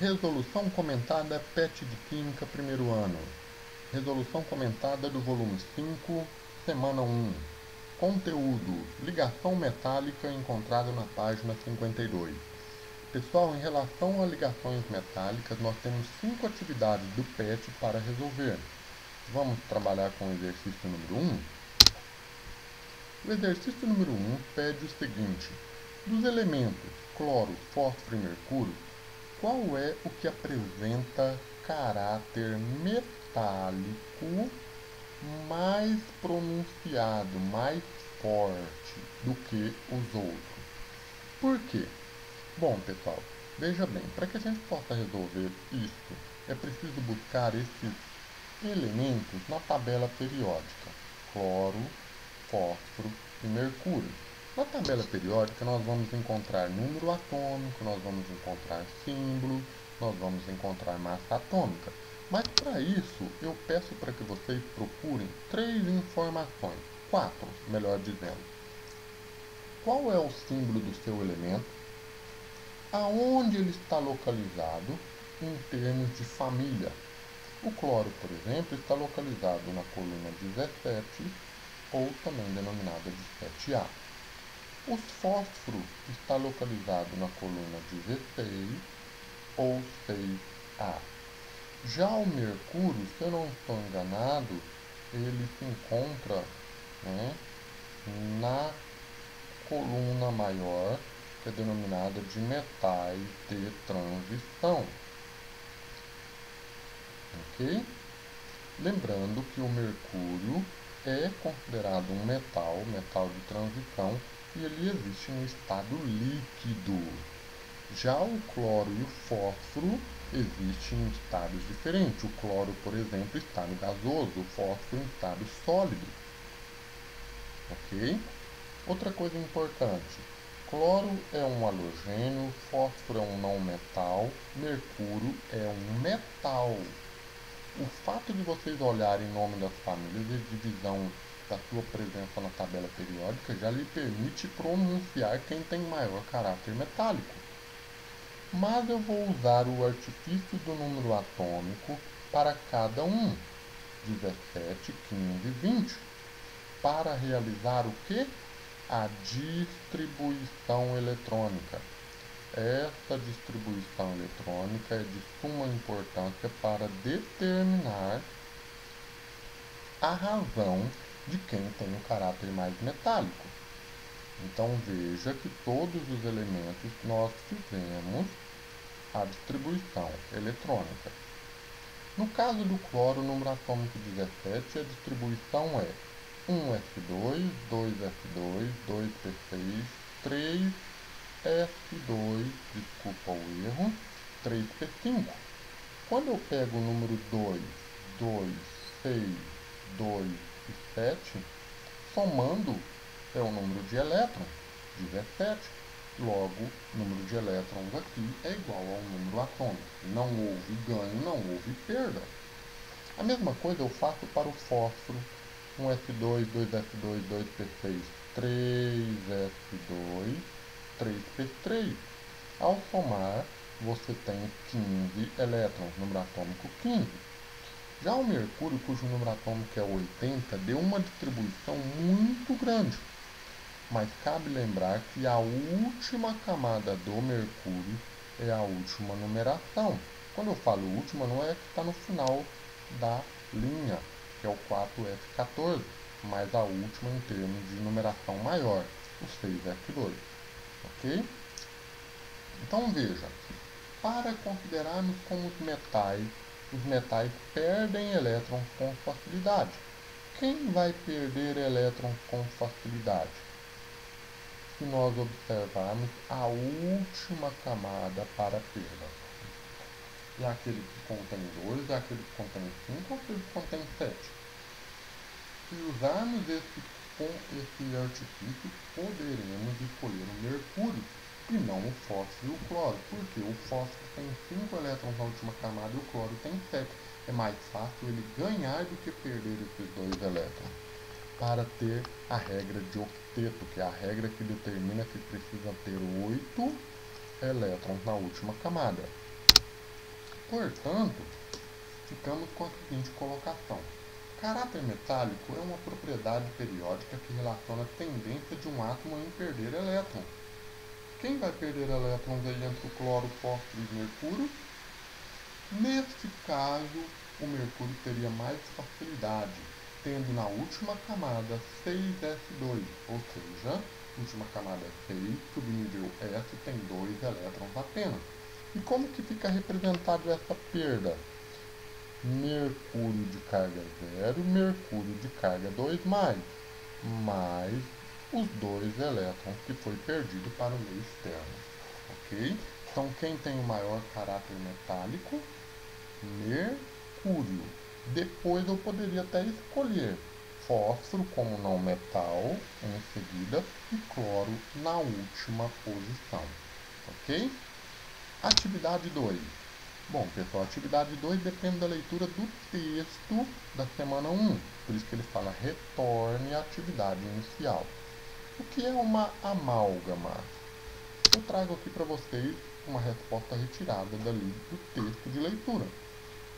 Resolução comentada PET de Química, primeiro ano. Resolução comentada do volume 5, semana 1. Conteúdo: ligação metálica encontrada na página 52. Pessoal, em relação a ligações metálicas, nós temos 5 atividades do PET para resolver. Vamos trabalhar com o exercício número 1. O exercício número 1 pede o seguinte: dos elementos cloro, fósforo e mercúrio, qual é o que apresenta caráter metálico mais pronunciado, mais forte do que os outros? Por quê? Bom, pessoal, veja bem, para que a gente possa resolver isso, é preciso buscar esses elementos na tabela periódica: cloro, fósforo e mercúrio. Na tabela periódica nós vamos encontrar número atômico, nós vamos encontrar símbolo, nós vamos encontrar massa atômica. Mas para isso eu peço para que vocês procurem 3 informações, 4, melhor dizendo. Qual é o símbolo do seu elemento? Aonde ele está localizado em termos de família? O cloro, por exemplo, está localizado na coluna 17, ou também denominada de 7A. O fósforo está localizado na coluna 16 ou 6A. Já o mercúrio, se eu não estou enganado, ele se encontra, na coluna maior, que é denominada de metais de transição. Ok? Lembrando que o mercúrio é considerado um metal de transição, e ele existe no estado líquido. Já o cloro e o fósforo existem em estados diferentes. O cloro, por exemplo, está no gasoso, o fósforo em estado sólido. Ok? Outra coisa importante: cloro é um halogênio, fósforo é um não metal, mercúrio é um metal. O fato de vocês olharem o nome das famílias e divisão da sua presença na tabela periódica já lhe permite pronunciar quem tem maior caráter metálico. Mas eu vou usar o artifício do número atômico para cada um, 17, 15 e 20, para realizar o que? A distribuição eletrônica. Essa distribuição eletrônica é de suma importância para determinar a razão de quem tem o caráter mais metálico. Então veja que todos os elementos nós fizemos a distribuição eletrônica. No caso do cloro, o número atômico 17, a distribuição é 1s2, 2s2, 2p6, 3s2, desculpa o erro, 3p5. Quando eu pego o número 2, 2, 6, 2 e 7, somando é o número de elétrons, 17. Logo, o número de elétrons aqui é igual ao número atômico. Não houve ganho, não houve perda. A mesma coisa eu faço para o fósforo. 1s2, 2s2, 2p6, 3s2, 3p3. Ao somar, você tem 15 elétrons, número atômico 15. Já o mercúrio, cujo número atômico é 80, deu uma distribuição muito grande. Mas cabe lembrar que a última camada do mercúrio é a última numeração. Quando eu falo última, não é que está no final da linha, que é o 4F14, mas a última em termos de numeração maior, o 6F2. Ok? Então veja, para considerarmos como os metais perdem elétrons com facilidade. Quem vai perder elétrons com facilidade? Se nós observarmos a última camada para perda. É aquele que contém 2, é aquele que contém 5 ou aquele que contém 7. Se usarmos esse artifício, poderemos escolher o mercúrio e não o fósforo e o cloro. Porque o fósforo tem 5 elétrons na última camada e o cloro tem 7. É mais fácil ele ganhar do que perder esses 2 elétrons. Para ter a regra de octeto, que é a regra que determina que precisa ter 8 elétrons na última camada. Portanto, ficamos com a seguinte colocação. Caráter metálico é uma propriedade periódica que relaciona a tendência de um átomo em perder elétrons. Quem vai perder elétrons aí entre o cloro, fósforo e mercúrio? Neste caso, o mercúrio teria mais facilidade, tendo na última camada 6s2, ou seja, última camada 6, subnível S tem 2 elétrons apenas. E como que fica representado essa perda? Mercúrio de carga 0, mercúrio de carga 2+, mais os 2 elétrons que foi perdido para o meio externo, ok? Então, quem tem o maior caráter metálico? Mercúrio. Depois eu poderia até escolher fósforo como não metal em seguida e cloro na última posição, ok? Atividade 2. Bom, pessoal, a atividade 2 depende da leitura do texto da semana 1. Por isso que ele fala retorne à atividade inicial. O que é uma amálgama? Eu trago aqui para vocês uma resposta retirada dali do texto de leitura.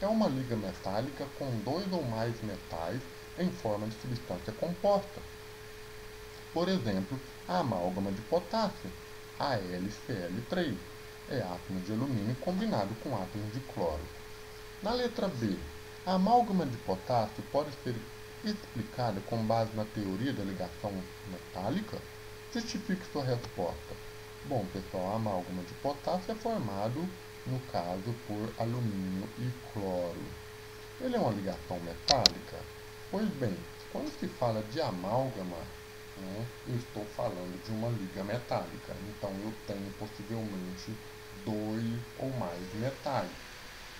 É uma liga metálica com 2 ou mais metais em forma de substância composta. Por exemplo, a amálgama de potássio, AlCl3. É átomo de alumínio combinado com átomos de cloro. Na letra B, a amálgama de potássio pode ser explicada com base na teoria da ligação metálica? Justifique sua resposta. Bom, pessoal, a amálgama de potássio é formado, no caso, por alumínio e cloro. Ele é uma ligação metálica? Pois bem, quando se fala de amálgama, eu estou falando de uma liga metálica. Então, eu tenho possivelmente 2 ou mais metais.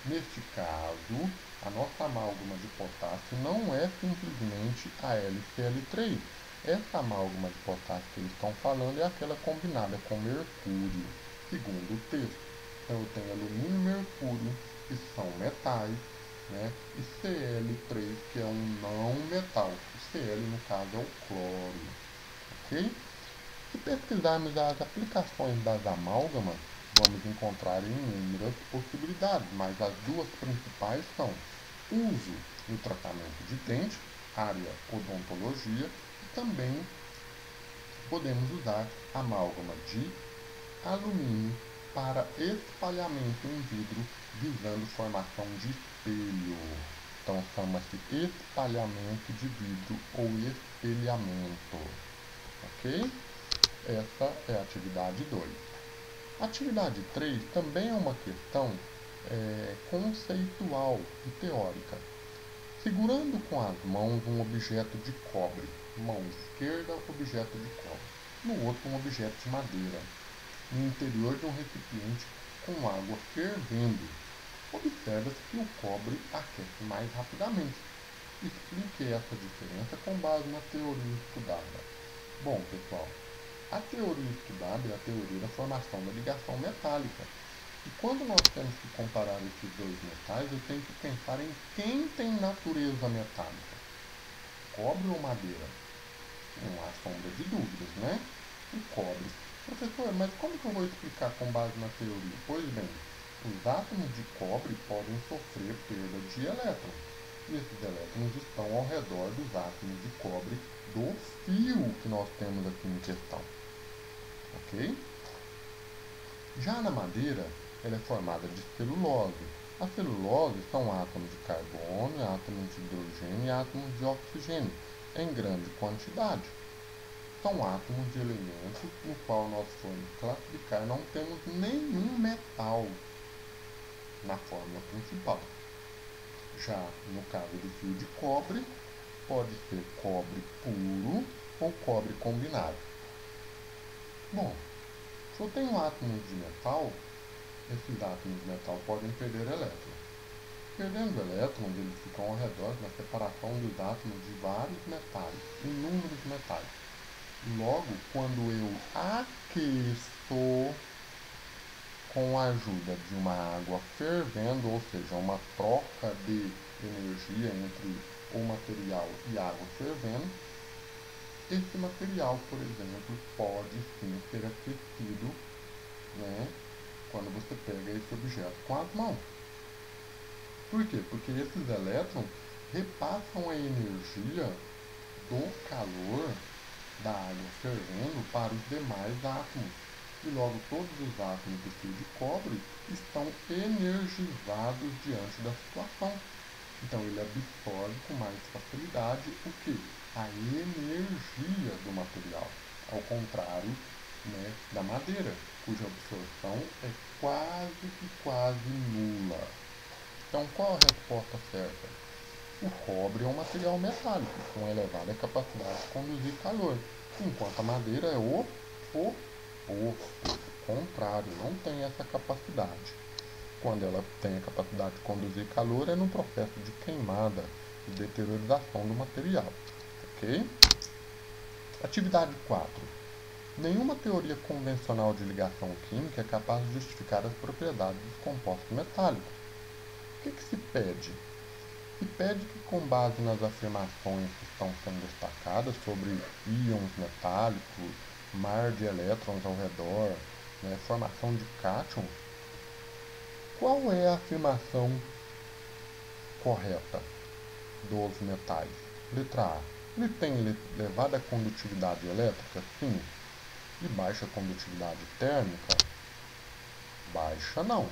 Neste caso, a nossa amálgama de potássio não é simplesmente a AlCl3. Essa amálgama de potássio que eles estão falando é aquela combinada com mercúrio, segundo o texto. Então, eu tenho alumínio e mercúrio, que são metais, e Cl3, que é um não metal. O Cl, no caso, é o cloro. Ok? Se pesquisarmos as aplicações das amálgamas, vamos encontrar inúmeras possibilidades, mas as duas principais são uso no tratamento de dente, área odontologia, e também podemos usar amálgama de alumínio para espalhamento em vidro, visando formação de espelho. Então, chama-se espalhamento de vidro ou espelhamento. Ok? Essa é a atividade 2. A atividade 3 também é uma questão conceitual e teórica. Segurando com as mãos um objeto de cobre, mão esquerda, objeto de cobre, no outro um objeto de madeira, no interior de um recipiente com água fervendo, observa-se que o cobre aquece mais rapidamente. Explique essa diferença com base na teoria estudada. Bom, pessoal, a teoria estudada é a teoria da formação da ligação metálica. E quando nós temos que comparar esses dois metais, eu tenho que pensar em quem tem natureza metálica. Cobre ou madeira? Não há sombra de dúvidas, né? O cobre. Professor, mas como que eu vou explicar com base na teoria? Pois bem, os átomos de cobre podem sofrer perda de elétrons. E esses elétrons estão ao redor dos átomos de cobre do fio que nós temos aqui em questão. Ok? Já na madeira, ela é formada de celulose. A celulose são átomos de carbono, átomos de hidrogênio e átomos de oxigênio, em grande quantidade. São átomos de elementos no qual nós formos classificar, não temos nenhum metal na fórmula principal. Já no caso do fio de cobre, pode ser cobre puro ou cobre combinado. Bom, se eu tenho átomos de metal, esses átomos de metal podem perder elétrons. Perdendo elétrons, eles ficam ao redor da separação dos átomos de vários metais, inúmeros metais. Logo, quando eu aqueço com a ajuda de uma água fervendo, ou seja, uma troca de energia entre o material e água fervendo, esse material, por exemplo, pode sim ser aquecido, quando você pega esse objeto com as mãos. Por quê? Porque esses elétrons repassam a energia do calor da água fervendo para os demais átomos. E logo todos os átomos do fio de cobre estão energizados diante da situação. Então ele absorve com mais facilidade o que? A energia do material. Ao contrário, né, da madeira, cuja absorção é quase nula. Então qual a resposta certa? O cobre é um material metálico com elevada capacidade de conduzir calor, enquanto a madeira é o oposto, contrário, não tem essa capacidade. Quando ela tem a capacidade de conduzir calor, é no processo de queimada e deteriorização do material. Ok? Atividade 4. Nenhuma teoria convencional de ligação química é capaz de justificar as propriedades dos compostos metálicos. O que se pede? Se pede que, com base nas afirmações que estão sendo destacadas sobre íons metálicos, mar de elétrons ao redor, né, formação de cátions, qual é a afirmação correta dos metais? Letra A. Ele tem elevada condutividade elétrica? Sim. E baixa condutividade térmica? Baixa não.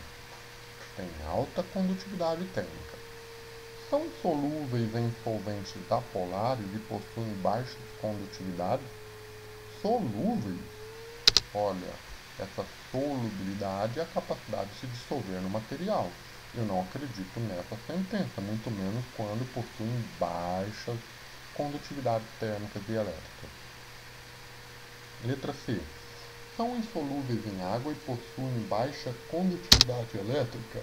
Tem alta condutividade térmica. São solúveis em solventes apolares e possuem baixa condutividade? Solúveis? Olha, essa solubilidade é a capacidade de se dissolver no material. Eu não acredito nessa sentença, muito menos quando possuem baixas condutividades térmicas e elétricas. Letra C. São insolúveis em água e possuem baixa condutividade elétrica?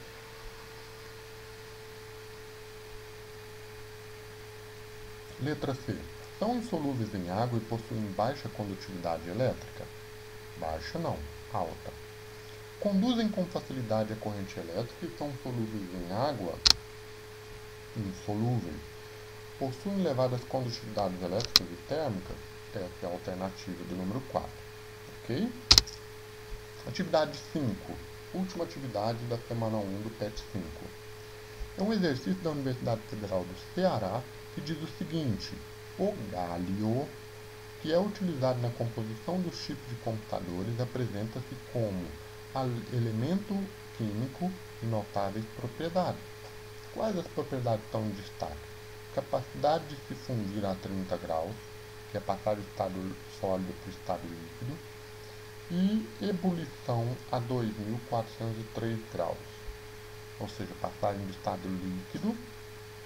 Letra C. São insolúveis em água e possuem baixa condutividade elétrica? Baixa não, alta. Conduzem com facilidade a corrente elétrica e são solúveis em água? Insolúveis. Possuem elevadas condutividades elétricas e térmicas? Essa é a alternativa do número 4. Ok? Atividade 5. Última atividade da semana 1 do PET 5. É um exercício da Universidade Federal do Ceará que diz o seguinte: o gálio, que é utilizado na composição dos chips de computadores, apresenta-se como elemento químico de notáveis propriedades. Quais as propriedades estão em destaque? Capacidade de se fundir a 30 graus, que é passar do estado sólido para o estado líquido, e ebulição a 2403 graus, ou seja, passagem do estado líquido,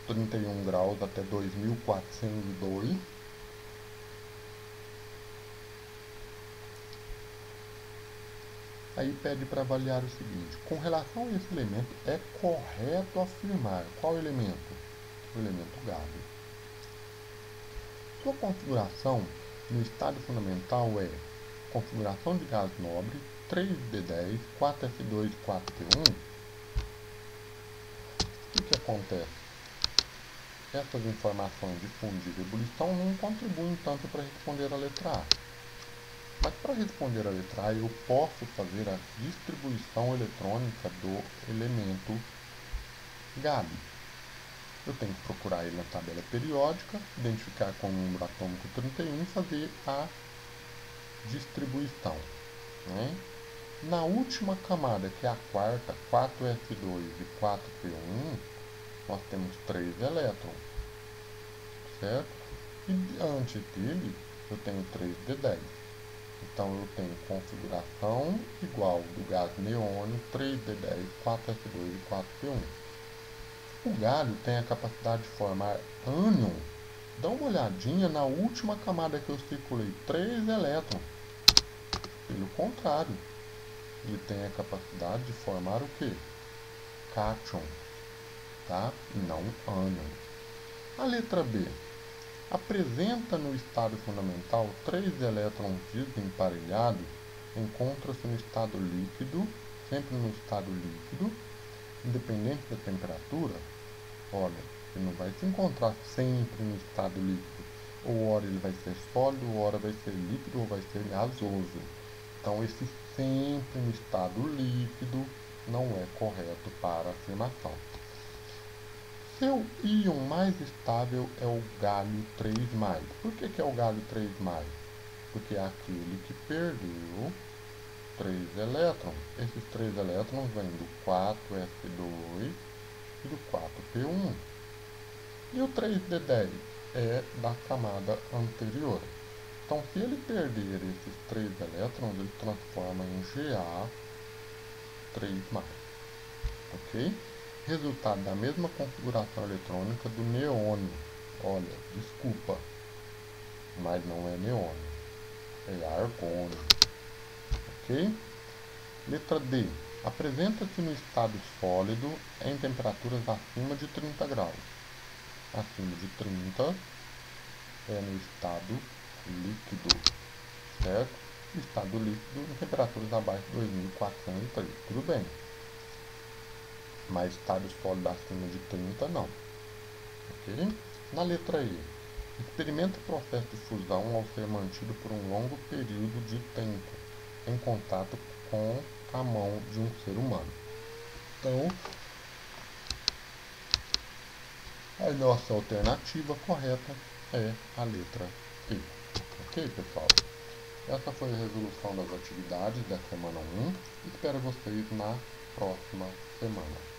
31 graus até 2402, aí pede para avaliar o seguinte: com relação a esse elemento, é correto afirmar qual elemento? O elemento gálio. Sua configuração no estado fundamental é configuração de gás nobre, 3D10, 4F2 e 4P1. O que acontece? Essas informações de fundir e ebulição não contribuem tanto para responder a letra A. Mas para responder a letra A, eu posso fazer a distribuição eletrônica do elemento gálio. Eu tenho que procurar ele na tabela periódica, identificar com o número atômico 31 e fazer a distribuição. Né? Na última camada, que é a quarta, 4F2 e 4P1, nós temos 3 elétrons, certo? E antes dele, eu tenho 3D10. Então, eu tenho configuração igual do gás neônio, 3D10, 4F2 e 4P1. O gálio tem a capacidade de formar ânion. Dá uma olhadinha na última camada que eu circulei, 3 elétrons. Pelo contrário, ele tem a capacidade de formar o que? Cátion, tá? E não ânion. A letra B apresenta no estado fundamental 3 elétrons desemparelhados, encontra-se no estado líquido, sempre no estado líquido, independente da temperatura. Olha, ele não vai se encontrar sempre no estado líquido. Ou hora ele vai ser sólido, ou hora vai ser líquido, ou vai ser gasoso. Então, esse sempre no estado líquido não é correto para a afirmação. Seu íon mais estável é o galho 3+. Por que é o galho 3+? Porque é aquele que perdeu 3 elétrons. Esses 3 elétrons vêm do 4s2 e do 4p1. E o 3d10 é da camada anterior. Então, se ele perder esses 3 elétrons, ele transforma em Ga3+. Ok? Resultado da mesma configuração eletrônica do neônio. Olha, desculpa, mas não é neônio, é argônio. Ok? Letra D. Apresenta-se no estado sólido em temperaturas acima de 30 graus. Acima de 30 é no estado líquido, certo? Estado líquido em temperaturas abaixo de 2403. Tudo bem. Mas estado sólido acima de 30 não. Ok? Na letra E. Experimenta o processo de fusão ao ser mantido por um longo período de tempo em contato com a mão de um ser humano. Então, a nossa alternativa correta é a letra E. Ok, pessoal? Essa foi a resolução das atividades da semana 1. Espero vocês na próxima semana.